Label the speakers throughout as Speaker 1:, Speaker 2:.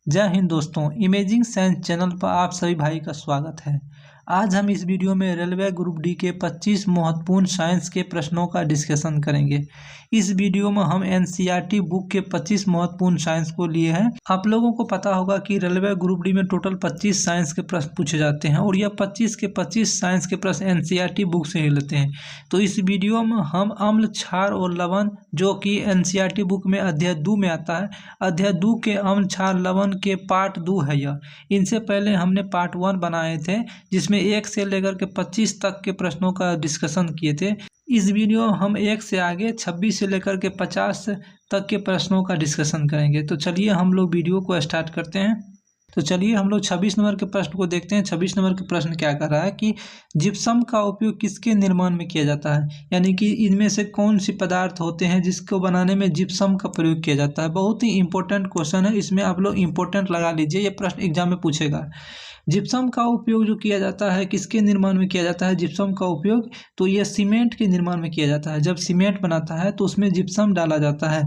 Speaker 1: जय हिंद दोस्तों, imaging science channel पर आप सभी भाई का स्वागत है। आज हम इस वीडियो में रेलवे ग्रुप डी के 25 महत्वपूर्ण साइंस के प्रश्नों का डिस्कशन करेंगे। इस वीडियो में हम एनसीईआरटी बुक के 25 महत्वपूर्ण साइंस को लिए हैं। आप लोगों को पता होगा कि रेलवे ग्रुप डी में टोटल 25 साइंस के प्रश्न पूछे जाते हैं और यह 25 के 25 साइंस के प्रश्न एनसीईआरटी बुक से ही लेते हैं। तो इस वीडियो में हम अम्ल, क्षार और लवण, जो कि एनसीईआरटी बुक में अध्याय 2 में आता है, अध्याय 2 के अम्ल, क्षार, लवण के पार्ट 2 है यह। इनसे पहले हमने पार्ट 1 बनाए थे जिसमें 1 से लेकर के 25 तक के प्रश्नों का डिस्कशन किए थे। इस वीडियो में हम 1 से आगे 26 से लेकर के 50 तक के प्रश्नों का डिस्कशन करेंगे। तो चलिए हम लोग वीडियो को स्टार्ट करते हैं। तो चलिए हम लोग 26 नंबर के प्रश्न को देखते हैं। 26 नंबर के प्रश्न क्या कर रहा है कि जिप्सम का उपयोग किसके निर्माण में किया जाता है, यानी कि इनमें से कौन सी पदार्थ होते हैं जिसको बनाने में जिप्सम का प्रयोग किया जाता है। बहुत ही इंपॉर्टेंट क्वेश्चन है, इसमें आप लोग इंपॉर्टेंट लगा लीजिए, ये प्रश्न एग्जाम में पूछेगा। जिप्सम का उपयोग जो किया जाता है किसके निर्माण में किया जाता है, जिप्सम का उपयोग तो ये सीमेंट के निर्माण में किया जाता है। जब सीमेंट बनाता है तो उसमें जिप्सम डाला जाता है।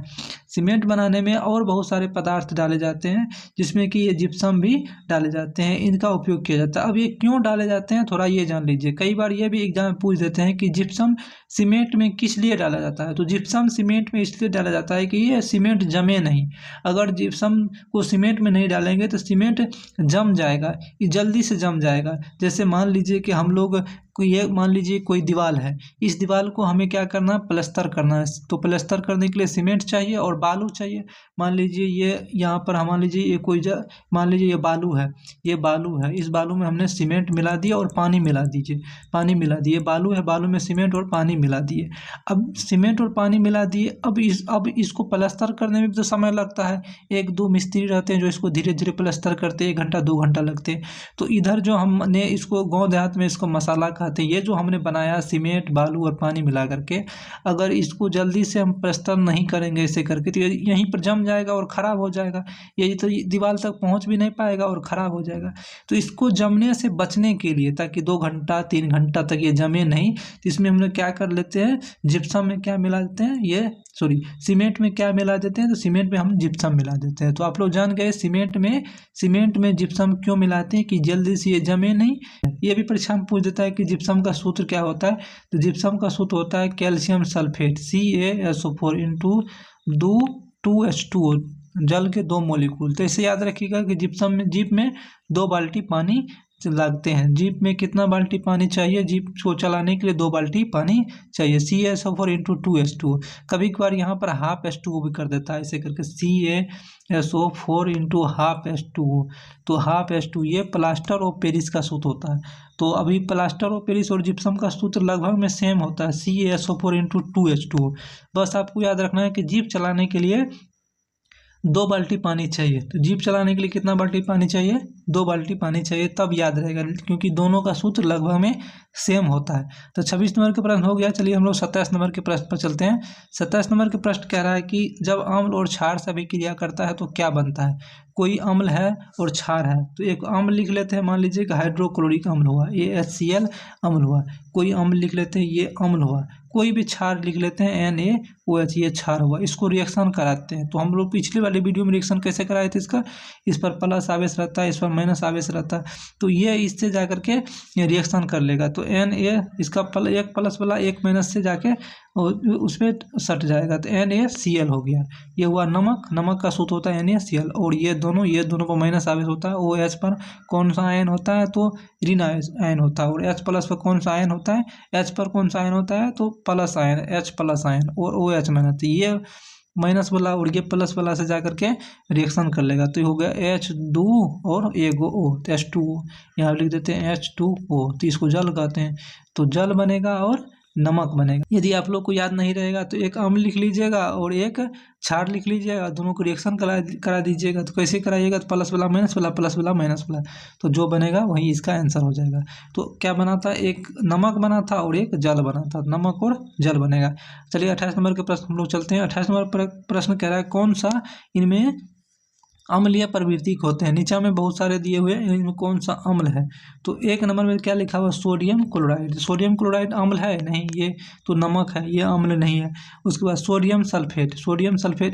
Speaker 1: सीमेंट बनाने में और बहुत सारे पदार्थ डाले जाते हैं जिसमें कि ये जिप्सम भी डाले जाते हैं, इनका उपयोग किया जाता है। अब ये क्यों डाले जाते हैं थोड़ा ये जान लीजिए। कई बार ये भी एग्जाम में पूछ देते हैं कि जिप्सम सीमेंट में किस लिए डाला जाता है। तो जिप्सम सीमेंट में इसलिए डाला जाता है कि ये सीमेंट जमे नहीं। अगर जिप्सम को सीमेंट में नहीं डालेंगे तो सीमेंट जम जाएगा, जल्दी से जम जाएगा। जैसे मान लीजिए कि हम लोग ये मान लीजिए कोई दीवार है, इस दीवार को हमें क्या करना है, प्लस्तर करना है। तो प्लस्तर करने के लिए सीमेंट चाहिए और बालू चाहिए। मान लीजिए ये यहाँ पर मान लीजिए ये कोई मान लीजिए ये बालू है, ये बालू है, इस बालू में हमने सीमेंट मिला दिया और पानी मिला दीजिए, पानी मिला दिए। बालू है, बालू में सीमेंट और पानी मिला दिए। अब सीमेंट और पानी मिला दिए, अब इसको प्लस्तर करने में भी तो समय लगता है। 1-2 मिस्त्री रहते हैं जो इसको धीरे धीरे प्लस्तर करते हैं, 1 घंटा 2 घंटा लगते हैं। तो इधर जो हमने इसको गाँव देहात में इसको मसाला कहते हैं, ये जो हमने बनाया सीमेंट, बालू और पानी मिला करके, अगर इसको जल्दी से हम प्लस्तर नहीं करेंगे ऐसे करके तो यहीं पर जम जाएगा और ख़राब हो जाएगा। ये तो दीवार तक पहुंच भी नहीं पाएगा और ख़राब हो जाएगा। तो इसको जमने से बचने के लिए, ताकि 2 घंटा 3 घंटा तक ये जमे नहीं, तो इसमें हम लोग क्या कर लेते हैं, जिप्सम में क्या मिला देते हैं, सीमेंट में क्या मिला देते हैं, तो सीमेंट में हम जिप्सम मिला देते हैं। तो आप लोग जान गए सीमेंट में जिप्सम क्यों मिलाते हैं, कि जल्दी से ये जमे नहीं। ये भी परीक्षा में पूछ देता है कि जिप्सम का सूत्र क्या होता है। तो जिप्सम का सूत्र होता है calcium sulphate, CaSO4 into 2H2O, जल के 2 मॉलिक्यूल। तो इसे याद रखिएगा कि जीप में 2 बाल्टी पानी लगते हैं। जीप में कितना बाल्टी पानी चाहिए, जीप को चलाने के लिए 2 बाल्टी पानी चाहिए। CaSO4 into 2H2O। कभी कभार यहाँ पर हाफ H2O भी कर देता है, ऐसे करके CaSO4 इंटू हाफ H2O। तो हाफ H2 ये प्लास्टर ऑफ पेरिस का सूत्र होता है। तो अभी प्लास्टर ऑफ पेरिस और जिप्सम का सूत्र लगभग में सेम होता है, CaSO4 इंटू 2H2O। बस आपको याद रखना है कि जीप चलाने के लिए 2 बाल्टी पानी चाहिए। तो जीप चलाने के लिए कितना बाल्टी पानी चाहिए, 2 बाल्टी पानी चाहिए, तब याद रहेगा, क्योंकि दोनों का सूत्र लगभग में सेम होता है। तो 26 नंबर के प्रश्न हो गया। चलिए हम लोग 27 नंबर के प्रश्न पर चलते हैं। 27 नंबर के प्रश्न कह रहा है कि जब अम्ल और क्षार से अभिक्रिया करता है तो क्या बनता है। कोई अम्ल है और क्षार है, तो एक अम्ल लिख लेते हैं, मान लीजिए कि हाइड्रोक्लोरिक अम्ल हुआ, ये HCl अम्ल हुआ। कोई अम्ल लिख लेते हैं, ये अम्ल हुआ। कोई भी क्षार लिख लेते हैं, NaOH, ये क्षार हुआ। इसको रिएक्शन कराते हैं। तो हम लोग पिछले वाले वीडियो में रिएक्शन कैसे कराए थे इसका, इस पर प्लस आवेश रहता है, इस पर माइनस आवेश रहता है, तो ये इससे जाकर के रिएक्शन कर लेगा। तो Na इसका एक प्लस वाला एक माइनस से जाके उसमें सट जाएगा, तो NaCl हो गया। ये हुआ नमक, नमक का सूत्र होता है NaCl। और ये दोनों पर माइनस आवेश होता है। OH पर कौन सा आयन होता है, तो ऋण आयन होता है। और H प्लस पर कौन सा आयन होता है, H पर कौन सा आयन होता है, तो plus ion, H plus ion. और OH माइनस, तो ये माइनस वाला और ये प्लस वाला से जाकर के रिएक्शन कर लेगा। तो ये हो गया H2 और एगो O, तो H2O यहाँ लिख देते हैं H2O। तो इसको जल कहते हैं। तो जल बनेगा और नमक बनेगा। यदि आप लोग को याद नहीं रहेगा तो एक अम्ल लिख लीजिएगा और एक क्षार लिख लीजिएगा, दोनों को रिएक्शन करा दीजिएगा। तो कैसे कराइएगा, तो प्लस वाला माइनस वाला, प्लस वाला माइनस वाला, तो जो बनेगा वही इसका आंसर हो जाएगा। तो क्या बना था, एक नमक बना था और एक जल बना था, नमक और जल बनेगा। चलिए 28 नंबर के प्रश्न हम लोग चलते हैं। 28 नंबर पर प्रश्न कह रहा है कौन सा इनमें अम्लीय प्रवृत्ति के होते हैं। नीचे में बहुत सारे दिए हुए हैं, इनमें कौन सा अम्ल है? तो 1 नंबर में क्या लिखा हुआ? Sodium chloride. सोडियम क्लोराइड अम्ल है? नहीं, ये तो नमक है, ये अम्ल नहीं है। उसके बाद sodium sulphate. Sodium sulphate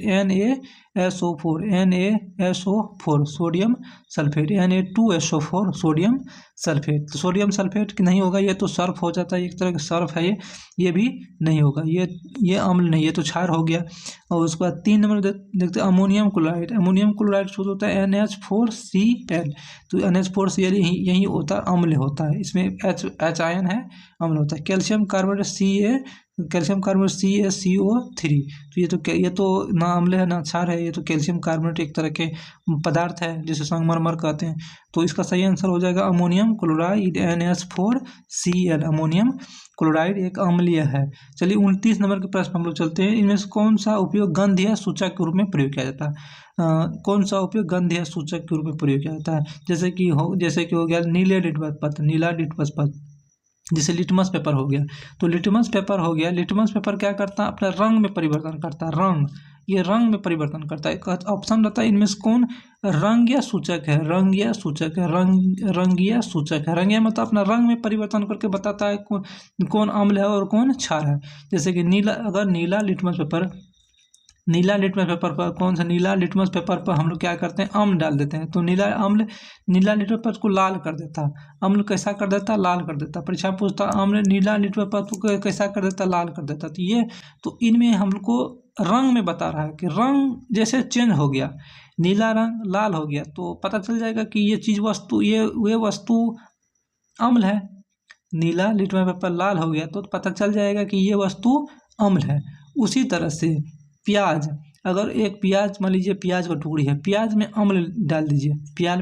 Speaker 1: NaSO4 NaSO4 sodium sulphate, Na2SO4 sodium sulphate. तो सोडियम सल्फेट नहीं होगा, ये तो सर्फ हो जाता है, एक तरह का सर्फ है ये भी नहीं होगा, ये अम्ल नहीं, ये तो क्षार हो गया। और उसके बाद 3 नंबर देखते हैं अमोनियम क्लोराइड। अमोनियम क्लोराइड शुद्ध होता है NH4Cl। तो NH4Cl यही होता है, अम्ल होता है, इसमें H आयन है, अम्ल होता है। Calcium carbonate calcium carbonate CaCO3। तो ये तो ना अम्ल है ना क्षार है, ये तो कैल्शियम कार्बोनेट एक तरह के पदार्थ है जिसे संगमरमर कहते हैं। तो इसका सही आंसर हो जाएगा ammonium chloride NH4Cl। Ammonium chloride एक अम्लीय है। चलिए 29 नंबर के प्रश्न हम लोग चलते हैं। इनमें से कौन सा उपयोग गंधीय सूचक के रूप में प्रयोग किया जाता है? कौन सा उपयोग गंधीय सूचक के रूप में प्रयोग किया जाता है? जैसे कि हो गया नीला लिटमस पत्र, जैसे लिटमस पेपर हो गया। तो लिटमस पेपर हो गया, लिटमस पेपर क्या करता है? अपने रंग में परिवर्तन करता है, ये रंग में परिवर्तन करता है। ऑप्शन रहता है इनमें से कौन रंगीय सूचक है? रंगीय सूचक है, रंगीय सूचक है। रंगीय मतलब अपना रंग में परिवर्तन करके बताता है कौन अम्ल है और कौन क्षार है। जैसे कि नीला लिटमस पेपर पर कौन सा नीला लिटमस पेपर पर हम लोग क्या करते हैं? अम्ल डाल देते हैं, तो नीला लिटमस पेपर को लाल कर देता। अम्ल कैसा कर देता? लाल कर देता। परीक्षा पूछता अम्ल नीला लिटमस पेपर को कैसा कर देता? लाल कर देता। तो इनमें हम लोग को रंग में बता रहा है कि रंग जैसे चेंज हो गया, नीला रंग लाल हो गया, तो पता चल जाएगा कि ये वस्तु अम्ल है। नीला लिटमस पेपर लाल हो गया तो पता चल जाएगा कि ये वस्तु अम्ल है। उसी तरह से प्याज, अगर एक प्याज मान लीजिए प्याज का टुकड़ी है, प्याज में अम्ल डाल दीजिए, प्याज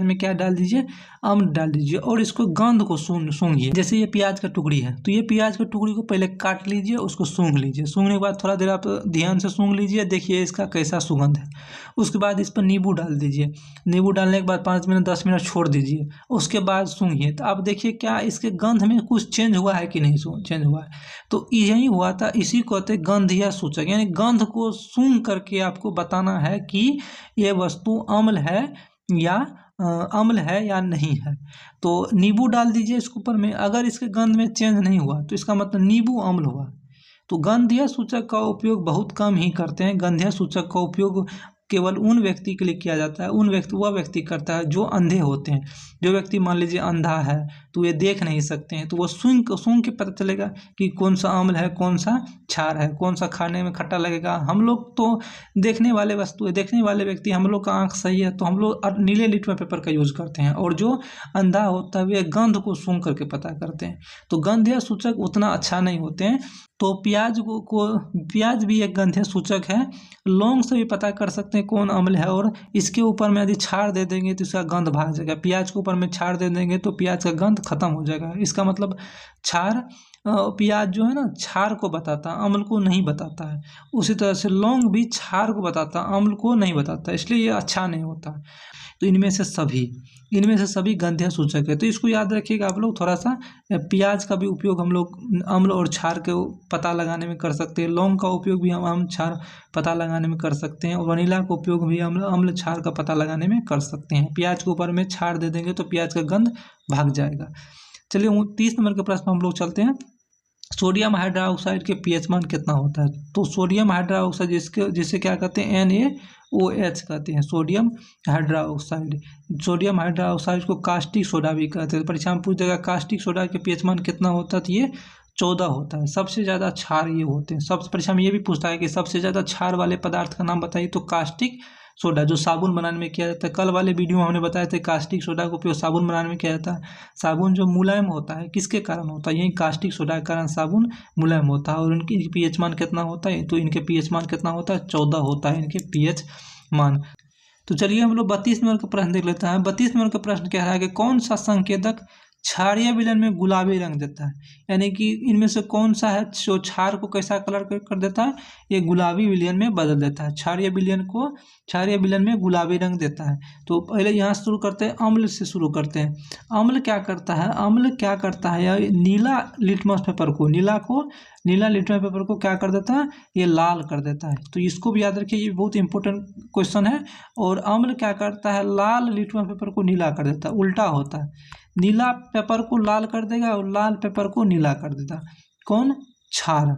Speaker 1: में क्या डाल दीजिए? अम्ल डाल दीजिए और इसको गंध को सूंघिए। जैसे ये प्याज का टुकड़ी है, तो ये प्याज का टुकड़ी को पहले काट लीजिए, उसको सूंघ लीजिए। सूंघने के बाद थोड़ा देर आप ध्यान से सूंघ लीजिए, देखिए इसका कैसा सुगंध है। उसके बाद इस पर नींबू डाल दीजिए। नींबू डालने के बाद 5 मिनट 10 मिनट छोड़ दीजिए, उसके बाद सूंघिए। तो आप देखिए क्या इसके गंध में कुछ चेंज हुआ है कि नहीं चेंज हुआ है। तो यही हुआ था, इसी को कहते हैं गंधीय सूचक, यानी गंध को सूंघ करके आपको बताना है कि ये वस्तु अम्ल है या नहीं है। तो नींबू डाल दीजिए इसके ऊपर में, अगर इसके गंध में चेंज नहीं हुआ तो इसका मतलब नींबू अम्ल हुआ। तो गंधीय सूचक का उपयोग बहुत कम ही करते हैं। गंधीय सूचक का उपयोग केवल उन व्यक्ति के लिए किया जाता है, वह व्यक्ति करता है जो अंधे होते हैं। जो व्यक्ति मान लीजिए अंधा है तो ये देख नहीं सकते हैं, तो वो सूंघ के पता चलेगा कि कौन सा अम्ल है, कौन सा क्षार है, कौन सा खाने में खट्टा लगेगा। हम लोग तो देखने वाले व्यक्ति, हम लोग का आँख सही है तो हम लोग नीले लिटमस पेपर का यूज करते हैं, और जो अंधा होता है वे गंध को सूंघ करके पता करते हैं। तो गंधीय सूचक उतना अच्छा नहीं होते हैं। तो प्याज भी एक गंधीय सूचक है। लौंग से भी पता कर सकते हैं कौन अम्ल है, और इसके ऊपर में यदि क्षार दे देंगे तो इसका गंध भाग जाएगा। प्याज के ऊपर में क्षार दे देंगे तो प्याज का गंध खत्म हो जाएगा। इसका मतलब प्याज जो है ना क्षार को बताता है, अम्ल को नहीं बताता है। उसी तरह से लौंग भी क्षार को बताता है, अम्ल को नहीं बताता, इसलिए ये अच्छा नहीं होता। तो इनमें से सभी गंधीय सूचक है। तो इसको याद रखिएगा आप लोग थोड़ा सा। प्याज का भी उपयोग हम लोग अम्ल और क्षार के पता लगाने में कर सकते हैं। लौंग का उपयोग भी हम क्षार पता लगाने में कर सकते हैं, और वनीला का उपयोग भी हम अम्ल क्षार का पता लगाने में कर सकते हैं। प्याज के ऊपर में क्षार दे देंगे तो प्याज का गंध भाग जाएगा। चलिए 30 नंबर के प्रश्न हम लोग चलते हैं। सोडियम हाइड्रोक्साइड के पीएच मान कितना होता है? तो सोडियम हाइड्रोक्साइड जिसे क्या कहते हैं? NaOH कहते हैं। सोडियम हाइड्रोक्साइड को कास्टिक सोडा भी कहते हैं। परीक्षा में पूछ देगा कास्टिक सोडा के पीएच मान कितना होता है? तो ये 14 होता है। सबसे ज़्यादा क्षार ये होते हैं। सबसे परीक्षा में ये भी पूछता है कि सबसे ज़्यादा क्षार वाले पदार्थ का नाम बताइए, तो कास्टिक सोडा जो साबुन बनाने में किया जाता है। कल वाले वीडियो में हमने बताया था कास्टिक सोडा का उपयोग साबुन बनाने में किया जाता है। साबुन जो मुलायम होता है किसके कारण होता है? यही कास्टिक सोडा के कारण साबुन मुलायम होता है। और इनकी पीएच मान कितना होता है? तो इनके पीएच मान कितना होता है? 14 होता है इनके पीएच मान। तो चलिए हम लोग 32 नंबर का प्रश्न देख लेते हैं। 32 नंबर का प्रश्न कह रहा है कि कौन सा संकेतक क्षारीय विलयन में गुलाबी रंग देता है? यानी कि इनमें से कौन सा है जो क्षार को कैसा कलर कर देता है? ये गुलाबी विलयन में बदल देता है। क्षारीय विलयन में गुलाबी रंग देता है। तो पहले यहाँ से शुरू करते हैं, अम्ल से शुरू करते हैं। अम्ल क्या करता है? नीला नीला लिटमस पेपर को क्या कर देता है, ये लाल कर देता है। तो इसको भी याद रखिए, ये बहुत इंपॉर्टेंट क्वेश्चन है। और अम्ल क्या करता है, लाल लिटमस पेपर को नीला कर देता है, उल्टा होता है। नीला पेपर को लाल कर देगा और लाल पेपर को नीला कर देता। कौन, क्षार।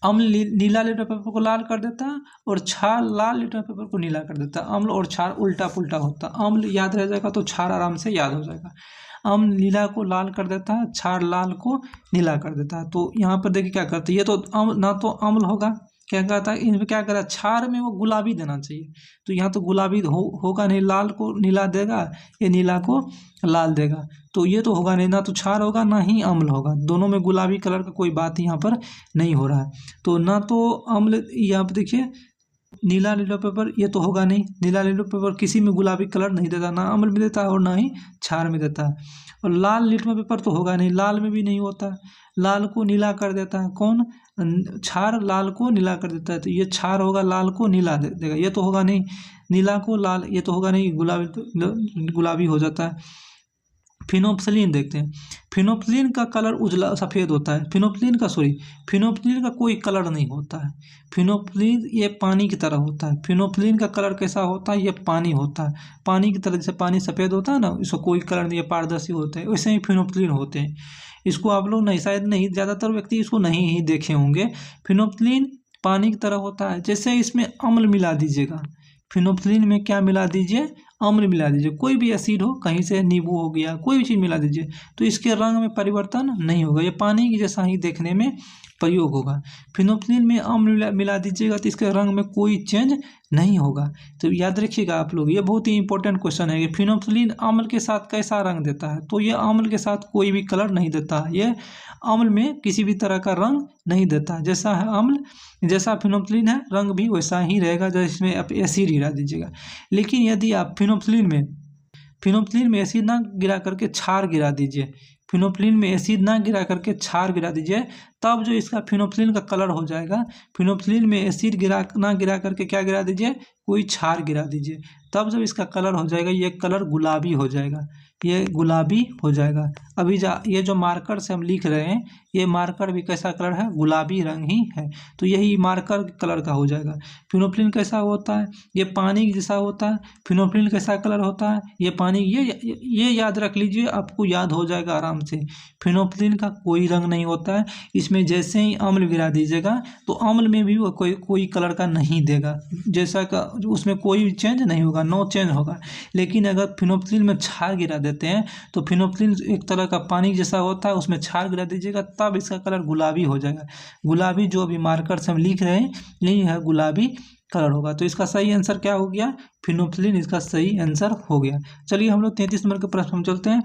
Speaker 1: अम्ल नीला लिटमस पेपर को लाल कर देता है और क्षार लाल लिटमस पेपर को नीला कर देता है। अम्ल और क्षार उल्टा पुल्टा होता है। अम्ल याद रह जाएगा तो क्षार आराम से याद हो जाएगा। अम्ल नीला को लाल कर देता है, क्षार लाल को नीला कर देता है। तो यहाँ पर देखिए क्या करते हैं, ये तो अम्ल, ना तो अम्ल होगा, क्या कहता है इनमें, क्या करा, क्षार में वो गुलाबी देना चाहिए। तो यहाँ तो गुलाबी होगा नहीं, लाल को नीला देगा, ये नीला को लाल देगा। तो ये तो होगा नहीं, ना तो क्षार होगा ना ही अम्ल होगा, दोनों में गुलाबी कलर का कोई बात यहाँ पर नहीं हो रहा है। तो ना तो अम्ल, यहाँ पर देखिए नीला लिटमस पेपर, ये तो होगा नहीं, नीला लिटमस पेपर किसी में गुलाबी कलर नहीं देता, ना अम्ल में देता है और ना ही क्षार में देता है। और लाल लिटमस पेपर तो होगा नहीं, लाल में भी नहीं होता, लाल को नीला कर देता है। कौन, क्षार लाल को नीला कर देता है। तो ये क्षार होगा, लाल को नीला देगा, ये तो होगा नहीं। नीला को लाल, ये तो होगा नहीं, गुलाबी हो जाता है। फिनोप्सिलीन देखते हैं। फिनोप्सिलीन का कलर उजला सफ़ेद होता है। फिनोप्सिलीन का कोई कलर नहीं होता है। फिनोप्सिलीन ये पानी की तरह होता है। फिनोप्सिलीन का कलर कैसा होता है, ये पानी होता है, पानी की तरह। जैसे पानी सफ़ेद होता है ना, इसको कोई कलर नहीं है, पारदर्शी होते हैं, वैसे ही फिनोप्सिलीन होते हैं। इसको आप लोग नहीं, शायद नहीं, ज़्यादातर व्यक्ति इसको नहीं ही देखे होंगे। फिनोप्सिलीन पानी की तरह होता है। जैसे इसमें अम्ल मिला दीजिएगा, फिनोप्सिलीन में क्या मिला दीजिए, अम्ल मिला दीजिए, कोई भी एसिड हो, कहीं से नींबू हो गया, कोई भी चीज़ मिला दीजिए, तो इसके रंग में परिवर्तन नहीं होगा, ये पानी की जैसा ही देखने में प्रयोग होगा। फिनोप्सिलीन में अम्ल मिला दीजिएगा तो इसके रंग में कोई चेंज नहीं होगा। तो याद रखिएगा आप लोग, ये बहुत ही इंपॉर्टेंट क्वेश्चन है कि फिनोप्सिलीन अम्ल के साथ कैसा रंग देता है। तो ये अम्ल के साथ कोई भी कलर नहीं देता, ये अम्ल में किसी भी तरह का रंग नहीं देता। जैसा है अम्ल, जैसा फिनोप्सिलीन है, रंग भी वैसा ही रहेगा, जैसे इसमें आप एसिड गिरा दीजिएगा। लेकिन यदि आप फिनोप्सिलीन में एसिड ना गिरा करके क्षार गिरा दीजिए, फिनोप्सिलीन में एसिड ना गिरा करके क्षार गिरा दीजिए, तब जो इसका फिनोप्सिलीन का कलर हो जाएगा, फिनोप्सिलीन में एसिड ना गिरा करके क्या गिरा दीजिए, कोई क्षार गिरा दीजिए, तब जब इसका कलर हो जाएगा, ये कलर गुलाबी हो जाएगा, ये गुलाबी हो जाएगा। अभी ये जो मार्कर से हम लिख रहे हैं, ये मार्कर भी कैसा कलर है, गुलाबी रंग ही है। तो यही मार्कर कलर का हो जाएगा। फिनोप्सिलीन कैसा होता है, ये पानी जैसा होता है। फिनोप्सिलीन कैसा कलर होता है, ये पानी। ये याद रख लीजिए, आपको याद हो जाएगा आराम से। फिनोप्सिलीन का कोई रंग नहीं होता है, इसमें जैसे ही अम्ल गिरा दीजिएगा तो अम्ल में भी वो कोई कलर का नहीं देगा, जैसा का उसमें कोई चेंज नहीं होगा, नो चेंज होगा। लेकिन अगर फिनोप्सिलीन में क्षार गिरा देते हैं तो फिनोप्सिलीन एक तरह का पानी जैसा होता है, उसमें क्षार गिरा दीजिएगा तब इसका कलर गुलाबी हो जाएगा। गुलाबी जो अभी मार्कर से हम लिख रहे हैं, यही है गुलाबी कलर होगा। तो इसका सही आंसर क्या हो गया, फिनोप्सिलीन इसका सही आंसर हो गया। चलिए हम लोग 33 नंबर के प्रश्न में चलते हैं।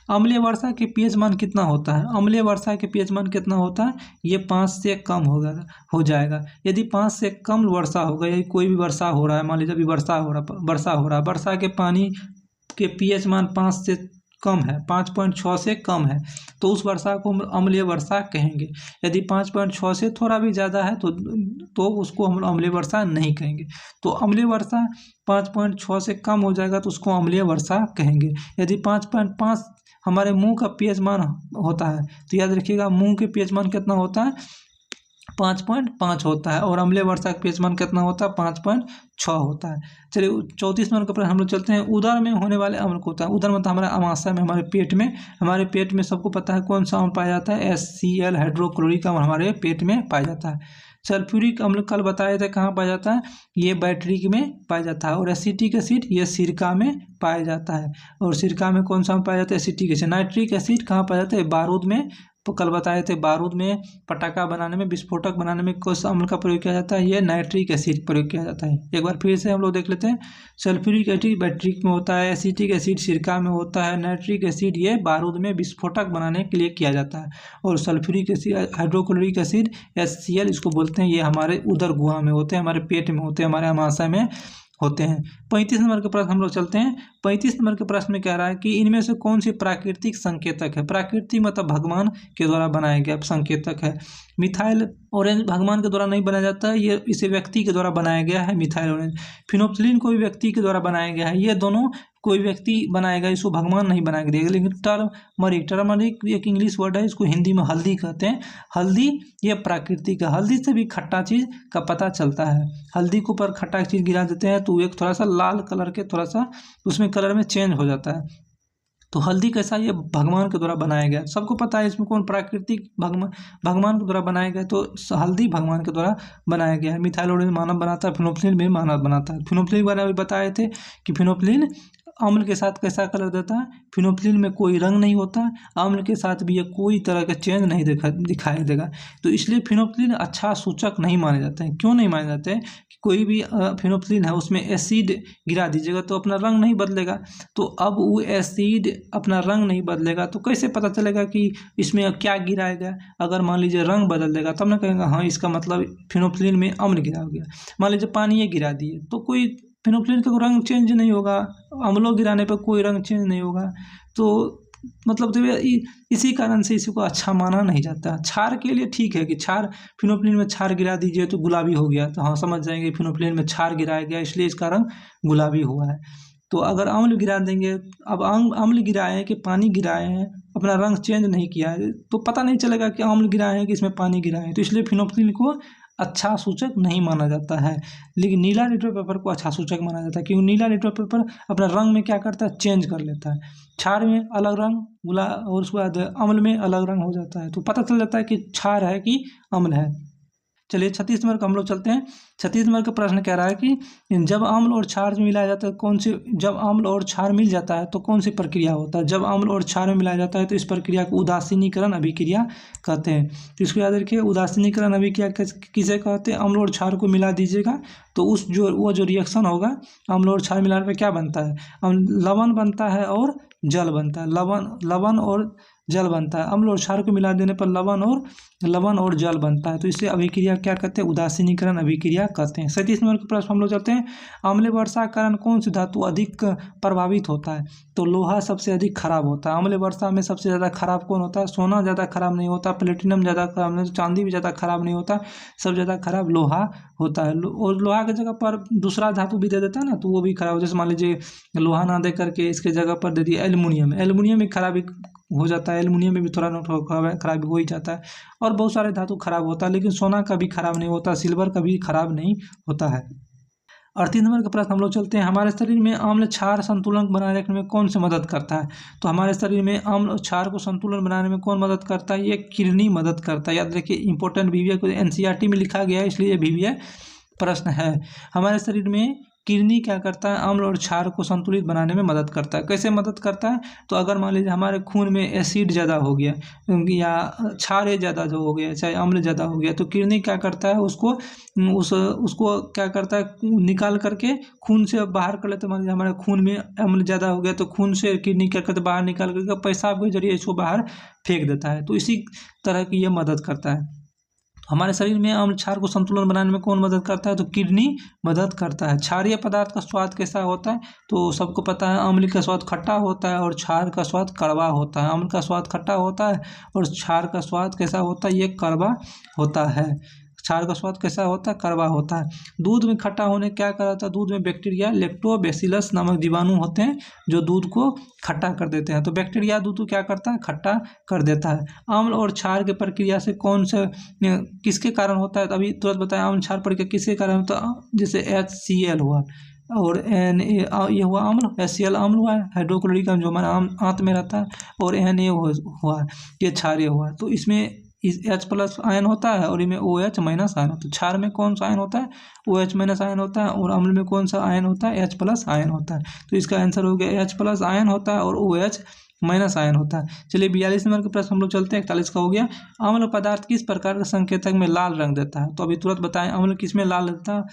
Speaker 1: अम्लीय वर्षा के पीएच मान कितना होता है। अम्लीय वर्षा के पीएच मान कितना होता है, ये 5 से कम हो जाएगा। यदि 5 से कम वर्षा होगा, यदि कोई भी वर्षा हो रहा है, मान लीजिए अभी वर्षा हो रहा है, वर्षा के पानी के पीएच मान 5 से कम है, 5.6 से कम है, तो उस वर्षा को हम अम्लीय वर्षा कहेंगे। यदि 5.6 से थोड़ा भी ज़्यादा है तो उसको हम अम्लीय वर्षा नहीं कहेंगे। तो अम्लीय वर्षा 5.6 से कम हो जाएगा तो उसको अम्लीय वर्षा कहेंगे। यदि 5.5 हमारे मुंह का पीएच मान होता है, तो याद रखिएगा मुंह के पीएच मान कितना होता है, 5.5 होता है, और अम्लीय वर्षा का पीएच मान कितना होता है, 5.6 होता है। चलिए 34 नंबर का प्रश्न हम लोग चलते हैं। उदर में होने वाले अम्ल को होता है, उदर मतलब हमारे आमाशय में, हमारे पेट में सबको पता है कौन सा अम्ल पाया जाता है, HCl हाइड्रोक्लोरिक अम्ल हमारे पेट में पाया जाता है। सल्फ्यूरिक अम्ल कल बताए थे कहाँ पाया जाता है, ये बैटरी में पाया जाता है। और एसिटिक एसिड ये सिरका में पाया जाता है। और सिरका में कौन सा पाया जाता है, एसिटिक एसिड। नाइट्रिक एसिड कहाँ पाया जाता है, बारूद में। तो कल बताए थे बारूद में, पटाखा बनाने में, विस्फोटक बनाने में कौन सा अम्ल का प्रयोग किया जाता है, ये नाइट्रिक एसिड प्रयोग किया जाता है। एक बार फिर से हम लोग देख लेते हैं। सल्फ्यूरिक एसिड बैटरिक में होता है, एसिटिक एसिड सिरका में होता है, नाइट्रिक एसिड ये बारूद में विस्फोटक बनाने के लिए किया जाता है। और sulphuric acid hydrochloric acid HCl इसको बोलते हैं, ये हमारे उदर गुहा में होते हैं, हमारे पेट में होते हैं, हमारे आमाशय में होते हैं। 35 नंबर के प्रश्न हम लोग चलते हैं। 35 नंबर के प्रश्न में कह रहा है कि इनमें से कौन सी प्राकृतिक संकेतक है। प्राकृतिक मतलब भगवान के द्वारा बनाया गया संकेतक है। मिथाइल ऑरेंज भगवान के द्वारा नहीं बनाया जाता है, ये इसे व्यक्ति के द्वारा बनाया गया है मिथाइल ऑरेंज। फिनोप्सिलिन को भी व्यक्ति के द्वारा बनाया गया है, ये दोनों कोई व्यक्ति बनाएगा, इसको भगवान नहीं बना के देगा। लेकिन टर्मरिक एक इंग्लिश वर्ड है, इसको हिंदी में हल्दी कहते हैं। हल्दी ये प्राकृतिक है, हल्दी से भी खट्टा चीज़ का पता चलता है। हल्दी के ऊपर खट्टा चीज़ गिरा देते हैं तो एक थोड़ा सा लाल कलर के थोड़ा सा उसमें कलर में चेंज हो जाता है। तो हल्दी कैसा, ये भगवान के द्वारा बनाया गया, सबको पता है इसमें कौन प्राकृतिक भगवान के द्वारा बनाया गया, तो हल्दी भगवान के द्वारा बनाया गया है। मिथाइल ऑरेंज मानव बनाता है, फिनोप्सिलिन भी मानव बनाता है। फिनोप्सिलिन के बारे में बताए थे कि फिनोप्सिलिन अम्ल के साथ कैसा कलर देता है, फिनोप्सिलिन में कोई रंग नहीं होता, अम्ल के साथ भी ये कोई तरह का चेंज नहीं दिखाई देगा। तो इसलिए फिनोप्सिलिन अच्छा सूचक नहीं माने जाते हैं। क्यों नहीं माने जाते हैं? कि कोई भी फिनोप्सिलिन है उसमें एसिड गिरा दीजिएगा तो अपना रंग नहीं बदलेगा। तो अब वो एसिड अपना रंग नहीं बदलेगा तो कैसे पता चलेगा कि इसमें क्या गिराया गया? अगर मान लीजिए रंग बदल देगा तब ना कहेंगे हाँ इसका मतलब फिनोप्सिलिन में अम्ल गिरा गया। मान लीजिए पानी गिरा दिए तो कोई फिनोप्सिलिन का रंग चेंज नहीं होगा, अम्लों गिराने पर कोई रंग चेंज नहीं होगा। तो मतलब तो इसी कारण से इसी को अच्छा माना नहीं जाता। क्षार के लिए ठीक है कि क्षार फिनोप्सिलिन में क्षार गिरा दीजिए तो गुलाबी हो गया, तो हाँ समझ जाएंगे फिनोप्सिलिन में क्षार गिराया गया इसलिए इसका रंग गुलाबी हुआ है। तो अगर अम्ल गिरा देंगे, अब अम्ल गिराए हैं कि पानी गिराए हैं, अपना रंग चेंज नहीं किया है तो पता नहीं चलेगा कि अम्ल गिराए हैं कि इसमें पानी गिराए हैं। तो इसलिए फिनोप्सिलिन को अच्छा सूचक नहीं माना जाता है। लेकिन नीला लिटर पेपर को अच्छा सूचक माना जाता है, क्योंकि नीला लिटर पेपर अपना रंग में क्या करता है, चेंज कर लेता है। क्षार में अलग रंग और उसके बाद अम्ल में अलग रंग हो जाता है, तो पता चल जाता है कि क्षार है कि अम्ल है। चलिए 36 नंबर का हम लोग चलते हैं। 36 नंबर का प्रश्न कह रहा है कि जब अम्ल और क्षार मिलाया जाता है जब अम्ल और क्षार मिल जाता है तो कौन सी प्रक्रिया होता है? जब अम्ल और क्षार में मिलाया जाता है तो इस प्रक्रिया को उदासीनीकरण अभिक्रिया कहते हैं। तो इसको याद रखिए, उदासीनीकरण अभिक्रिया किसे कहते हैं? अम्ल और क्षार को मिला दीजिएगा तो वो जो रिएक्शन होगा अम्ल और क्षार मिलाने पर क्या बनता है? लवण बनता है और जल बनता है। लवण और जल बनता है। अम्ल और क्षार को मिला देने पर लवण और जल बनता है। तो इसे अभिक्रिया क्या कहते हैं? उदासीनीकरण अभिक्रिया कहते हैं। 37 नंबर के प्रश्न हम लोग चलते हैं। अम्लीय वर्षा के कारण कौन सी धातु अधिक प्रभावित होता है? तो लोहा सबसे अधिक खराब होता है। अम्लीय वर्षा में सबसे ज़्यादा खराब कौन होता है? सोना ज़्यादा खराब नहीं होता, प्लेटिनम ज़्यादा खराब नहीं होता, चांदी भी ज़्यादा खराब नहीं होता, सब ज़्यादा खराब लोहा होता है। और लोहा की जगह पर दूसरा धातु भी दे देता है ना तो वो भी खराब हो। जैसे मान लीजिए लोहा ना दे करके इसके जगह पर दे दिया एल्युमिनियम, एल्युमिनियम भी खराबी हो जाता है, एल्युमिनियम में भी थोड़ा ना थोड़ा खराबी हो ही जाता है। और बहुत सारे धातु खराब होता है, लेकिन सोना कभी खराब नहीं होता, सिल्वर कभी खराब नहीं होता है। 38 नंबर का प्रश्न हम लोग चलते हैं। हमारे शरीर में अम्ल क्षार संतुलन बनाए रखने में कौन से मदद करता है? तो हमारे शरीर में अम्ल और क्षार को संतुलन बनाने में कौन मदद करता है? ये किडनी मदद करता है। याद रखिए, इंपॉर्टेंट VVI को NCERT में लिखा गया है इसलिए VVI प्रश्न है। हमारे शरीर में किडनी क्या करता है? अम्ल और क्षार को संतुलित बनाने में मदद करता है। कैसे मदद करता है? तो अगर मान लीजिए हमारे खून में एसिड ज़्यादा हो गया या क्षार ज़्यादा जो हो गया, चाहे अम्ल ज़्यादा हो गया, तो किडनी क्या करता है? उसको क्या करता है? निकाल करके खून से बाहर कर लेते। मान लीजिए हमारे खून में अम्ल ज़्यादा हो गया तो खून से किडनी क्या करते? बाहर निकाल करके पेशाब के जरिए इसको बाहर फेंक देता है। तो इसी तरह की ये मदद करता है। हमारे शरीर में अम्ल क्षार को संतुलन बनाने में कौन मदद करता है? तो किडनी मदद करता है। क्षारीय पदार्थ का स्वाद कैसा होता है? तो सबको पता है अम्ल का स्वाद खट्टा होता है और क्षार का स्वाद कड़वा होता है। अम्ल का स्वाद खट्टा होता है और क्षार का स्वाद कैसा होता है? ये कड़वा होता है। क्षार का स्वाद कैसा होता है? कड़वा होता है। दूध में खट्टा होने क्या कराता है? दूध में बैक्टीरिया लैक्टोबैसिलस नामक जीवाणु होते हैं जो दूध को खट्टा कर देते हैं। तो बैक्टीरिया दूध को क्या करता है? खट्टा कर देता है। अम्ल और क्षार की प्रक्रिया से किसके कारण होता है? तो अभी तुरंत बताया, अम्ल क्षार प्रक्रिया किसके कारण होता है? जैसे HCl हुआ और ये हुआ अम्ल, HCl अम्ल हुआ, हाइड्रोक्लोरिक अम्ल जो हमारे आंत में रहता है, और Na हुआ, ये क्षारीय हुआ। तो इसमें H+ आयन होता है और इनमें OH- आयन होता है। क्षार में कौन सा आयन होता है? OH- आयन होता है। और अम्ल में कौन सा आयन होता है? H+ आयन होता है। तो इसका आंसर हो गया H+ आयन होता है और OH- आयन होता है। चलिए 42 नंबर के प्रश्न हम लोग चलते हैं। 41 का हो गया। अम्ल पदार्थ किस प्रकार के संकेतक में लाल रंग देता है? तो अभी तुरंत बताएं, अम्ल किस में लाल देता है?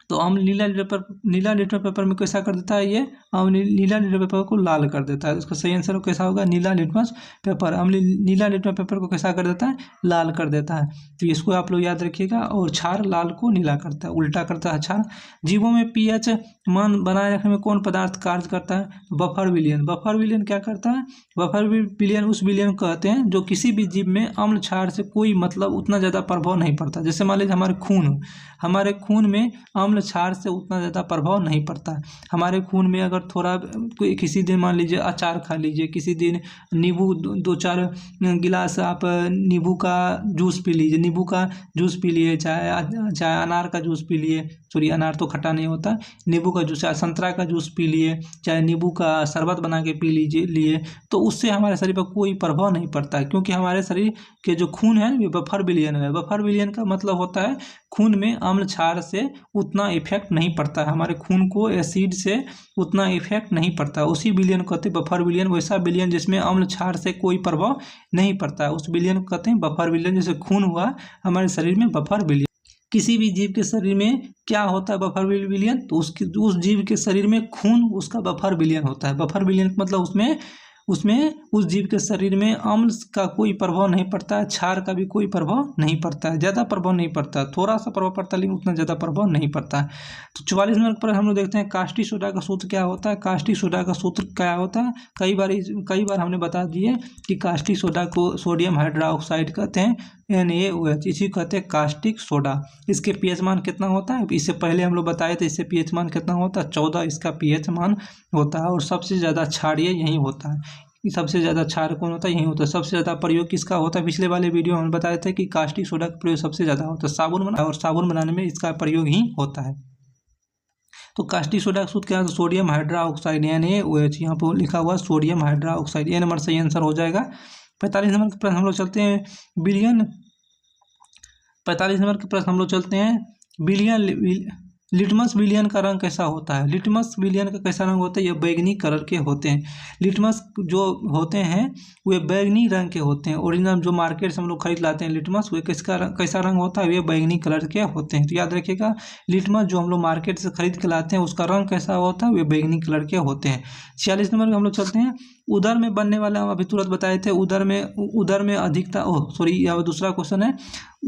Speaker 1: तो अम्ल नीला लिटमस पेपर में कैसा कर देता है, ये अम्ल नीला लिटमस पेपर को लाल कर देता है। इसका सही आंसर कैसा होगा, नीला लिटमस पेपर। अम्ल नीला लिटमस पेपर को कैसा कर देता है, लाल कर देता है। तो इसको आप लोग याद रखिएगा। और क्षार लाल को नीला करता है, उल्टा करता है क्षार। जीवों में पीएच मान बनाए रखने में कौन पदार्थ कार्य करता है, बफर विलयन। बफर विलयन क्या करता है, बफर विलयन उस विलयन को कहते हैं जो किसी भी जीव में अम्ल क्षार से कोई मतलब उतना ज़्यादा प्रभाव नहीं पड़ता। जैसे मान लीजिए हमारे खून में अम्ल क्षार से उतना ज़्यादा प्रभाव नहीं पड़ता। हमारे खून में अगर थोड़ा किसी दिन मान लीजिए अचार खा लीजिए, किसी दिन नींबू 2-4 गिलास आप नींबू का जूस पी लीजिए, नींबू का जूस पी लिए, चाहे अनार का जूस पी लिए, सॉरी अनार तो खट्टा नहीं होता, नींबू का जूस, चाहे संतरा का जूस पी लिए, चाहे नींबू का शरबत बना के पी लिए, तो उससे हमारे शरीर पर कोई प्रभाव नहीं पड़ता है, क्योंकि हमारे शरीर के जो खून है ये बफर विलयन है। बफर विलयन का मतलब होता है खून में अम्ल क्षार से उतना इफेक्ट नहीं पड़ता है, हमारे खून को एसिड से उतना इफेक्ट नहीं पड़ता, उसी विलयन को कहते हैं बफर विलयन। वैसा विलयन जिसमें अम्ल क्षार से कोई प्रभाव नहीं पड़ता है, उस विलयन को कहते हैं बफर विलयन। जैसे खून हुआ हमारे शरीर में बफर विलयन। किसी भी जीव के शरीर में क्या होता है, बफर विलयन, तो उस जीव के शरीर में खून उसका बफर विलयन होता है। बफर विलयन मतलब उसमें उस जीव के शरीर में अम्ल का कोई प्रभाव नहीं पड़ता है, क्षार का भी कोई प्रभाव नहीं पड़ता है, ज़्यादा प्रभाव नहीं पड़ता, थोड़ा सा प्रभाव पड़ता है लेकिन उतना ज़्यादा प्रभाव नहीं पड़ता है। तो 44 नंबर पर हम लोग देखते हैं कास्टिक सोडा का सूत्र क्या होता है। कास्टिक सोडा का सूत्र क्या होता है, कई बार हमने बता दिए कि कास्टिक सोडा को सोडियम हाइड्रोक्साइड कहते हैं, NaOH, इसी को कहते हैं कास्टिक सोडा। इसके pH मान कितना होता है, इससे पहले हम लोग बताए थे, इससे pH मान कितना होता है, 14 इसका pH मान होता है। और सबसे ज़्यादा क्षारीय यही होता है, सबसे ज़्यादा क्षार कौन होता है, यही होता है। सबसे ज़्यादा प्रयोग किसका होता है, पिछले वाले वीडियो में बताए थे कि कास्टिक सोडा का प्रयोग सबसे ज़्यादा होता है साबुन बनाने में इसका प्रयोग ही होता है। तो कास्टिक सोडा का सूत्र क्या है, सोडियम हाइड्रोक्साइड NaOH, यहाँ पर लिखा हुआ सोडियम हाइड्रोक्साइड। ए नंबर सही आंसर हो जाएगा। 45 नंबर के प्रश्न हम लोग चलते हैं बिलियन लिटमस विलयन का रंग कैसा होता है। लिटमस विलयन का कैसा रंग होता है, ये बैगनी कलर के होते हैं। लिटमस जो होते हैं वे बैगनी रंग के होते हैं। ओरिजिनल जो मार्केट से हम लोग खरीद लाते हैं लिटमस, वे कैसा रंग होता है, वे बैगनी कलर के होते हैं। तो याद रखिएगा, लिटमस जो हम लोग मार्केट से खरीद के लाते हैं उसका रंग कैसा होता है, वे बैगनी कलर के होते हैं। 46 नंबर हम लोग चलते हैं उदर में बनने वाला, हम अभी तुरंत बताए थे, उदर में अधिकता, यह दूसरा क्वेश्चन है,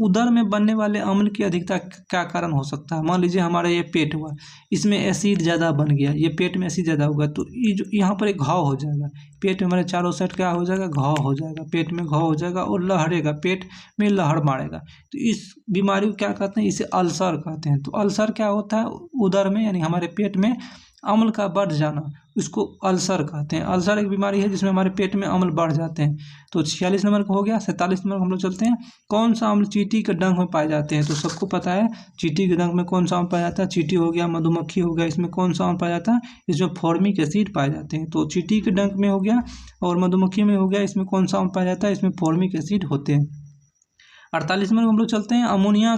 Speaker 1: उदर में बनने वाले अम्ल की अधिकता क्या कारण हो सकता है। मान लीजिए हमारा ये पेट हुआ, इसमें एसिड ज़्यादा बन गया, ये पेट में एसिड ज़्यादा होगा, तो ये जो यहाँ पर एक घाव हो जाएगा, पेट में हमारे चारों साइड क्या हो जाएगा, घाव हो जाएगा, पेट में घाव हो जाएगा और लहरेगा, पेट में लहर मारेगा। तो इस बीमारी को क्या कहते हैं, इसे अल्सर कहते हैं। तो अल्सर क्या होता है, उदर में यानी हमारे पेट में अम्ल का बढ़ जाना, इसको अल्सर कहते हैं। अल्सर एक बीमारी है जिसमें हमारे पेट में अम्ल बढ़ जाते हैं। तो 46 नंबर का हो गया। 47 नंबर हम लोग चलते हैं, कौन सा अम्ल चींटी के डंक में पाए जाते हैं। तो सबको पता है चींटी के डंक में कौन सा अम्ल पाया जाता है, चींटी हो गया, मधुमक्खी हो गया, इसमें कौन सा अम्ल पाया जाता है, इसमें फॉर्मिक एसिड पाए जाते हैं। तो चींटी के डंक में हो गया और मधुमक्खी में हो गया, इसमें कौन सा अम्ल पाया जाता है, इसमें फॉर्मिक एसिड होते हैं। 48 नंबर हम लोग चलते हैं, अमोनिया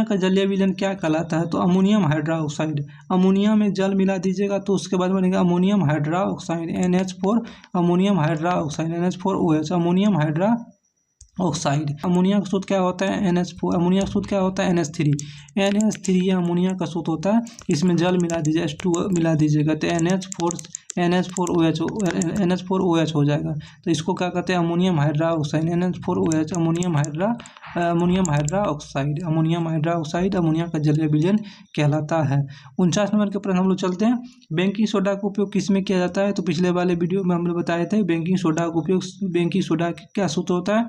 Speaker 1: का जलीय विलयन क्या कहलाता है। तो अमोनियम हाइड्रोक्साइड, अमोनिया में जल मिला दीजिएगा तो उसके बाद बनेगा ammonium hydroxide, NH4, ammonium hydroxide, NH4OH, ammonium hydroxide. Ammonia का सूत्र क्या होता है, NH4, अमोनिया का सूत्र क्या होता है, NH3, ये अमोनिया का सूत्र होता है। इसमें जल मिला दीजिए, H2O मिला दीजिएगा तो NH4OH हो जाएगा। तो इसको क्या कहते हैं, ammonium hydroxide, NH4OH, ammonium hydroxide ammonia का जलीय विलयन कहलाता है। 49 नंबर के प्रश्न हम लोग चलते हैं, बेकिंग सोडा का उपयोग किस में किया जाता है। तो पिछले वाले वीडियो में हम लोग बताए थे बेकिंग सोडा क्या सूत्र होता है,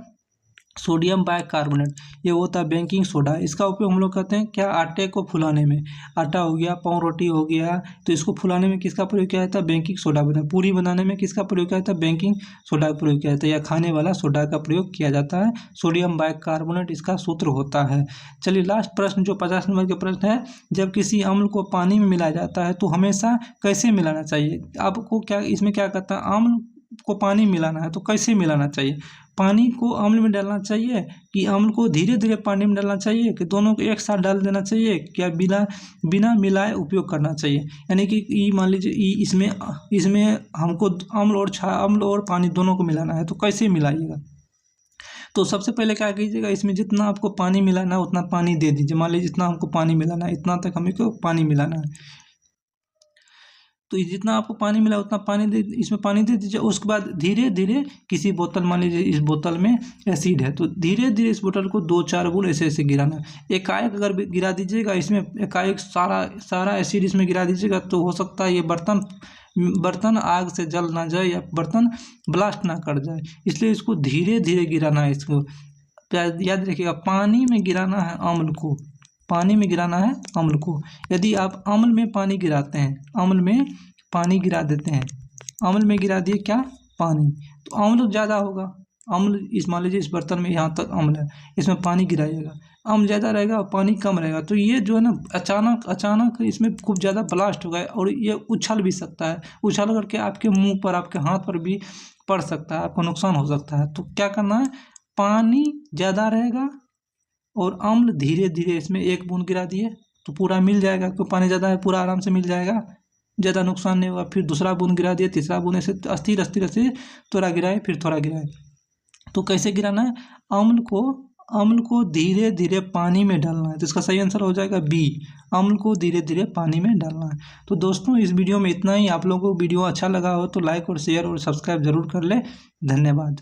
Speaker 1: सोडियम बाइकार्बोनेट, ये होता है बेकिंग सोडा। इसका उपयोग हम लोग करते हैं क्या, आटे को फुलाने में, आटा हो गया, पाव रोटी हो गया, तो इसको फुलाने में किसका प्रयोग किया जाता है, बेकिंग सोडा पूरी बनाने में किसका प्रयोग किया जाता है, बेकिंग सोडा का प्रयोग किया जाता है, या खाने वाला सोडा का प्रयोग किया जाता है। सोडियम बाइकार्बोनेट इसका सूत्र होता है। चलिए लास्ट प्रश्न जो 50 नंबर के प्रश्न है, जब किसी अम्ल को पानी में मिलाया जाता है तो हमेशा कैसे मिलाना चाहिए। आपको क्या इसमें क्या कहता है, अम्ल को पानी मिलाना है तो कैसे मिलाना चाहिए, पानी को अम्ल में डालना चाहिए कि अम्ल को धीरे धीरे पानी में डालना चाहिए कि दोनों को एक साथ डाल देना चाहिए, क्या बिना मिलाए उपयोग करना चाहिए। यानी कि मान लीजिए इसमें हमको अम्ल और पानी दोनों को मिलाना है तो कैसे मिलाइएगा। तो सबसे पहले क्या कीजिएगा, इसमें जितना आपको पानी मिलाना है उतना पानी दे दीजिए। मान लीजिए जितना हमको पानी मिलाना है इतना तक हमें को पानी मिलाना है। तो ये जितना आपको पानी मिला उतना पानी दे, इसमें पानी दे दीजिए। उसके बाद धीरे धीरे किसी बोतल, मान लीजिए इस बोतल में एसिड है, तो धीरे धीरे इस बोतल को 2-4 बूंद ऐसे ऐसे गिराना है। एकाएक अगर गिरा दीजिएगा इसमें, एकाएक सारा एसिड इसमें गिरा दीजिएगा तो हो सकता है ये बर्तन आग से जल ना जाए या बर्तन ब्लास्ट ना कर जाए, इसलिए इसको धीरे धीरे गिराना है। इसको याद रखिएगा, पानी में गिराना है अम्ल को, पानी में गिराना है अम्ल को। यदि आप अम्ल में पानी गिराते हैं, अम्ल में पानी गिरा देते हैं, अम्ल में गिरा दिए क्या, पानी, तो अम्ल ज़्यादा होगा। अम्ल मान लीजिए इस बर्तन में यहाँ तक अम्ल है, इसमें पानी गिराइएगा, अम्ल ज़्यादा रहेगा और पानी कम रहेगा, तो ये जो है ना अचानक इसमें खूब ज़्यादा ब्लास्ट होगा और ये उछल भी सकता है। उछल करके आपके मुँह पर, आपके हाथ पर भी पड़ सकता है, आपको नुकसान हो सकता है। तो क्या करना है, पानी ज़्यादा रहेगा और अम्ल धीरे धीरे, इसमें 1 बूंद गिरा दिए तो पूरा मिल जाएगा, क्योंकि पानी ज़्यादा है, पूरा आराम से मिल जाएगा, ज़्यादा नुकसान नहीं होगा। फिर दूसरा बूंद गिरा दिए, तीसरा बूंद, ऐसे अस्थिर थोड़ा गिराए, फिर थोड़ा गिराए। तो कैसे गिराना है, अम्ल को धीरे धीरे पानी में डालना है। तो इसका सही आंसर हो जाएगा बी, अम्ल को धीरे धीरे पानी में डालना है। तो दोस्तों इस वीडियो में इतना ही। आप लोगों को वीडियो अच्छा लगा हो तो लाइक और शेयर और सब्सक्राइब जरूर कर ले। धन्यवाद।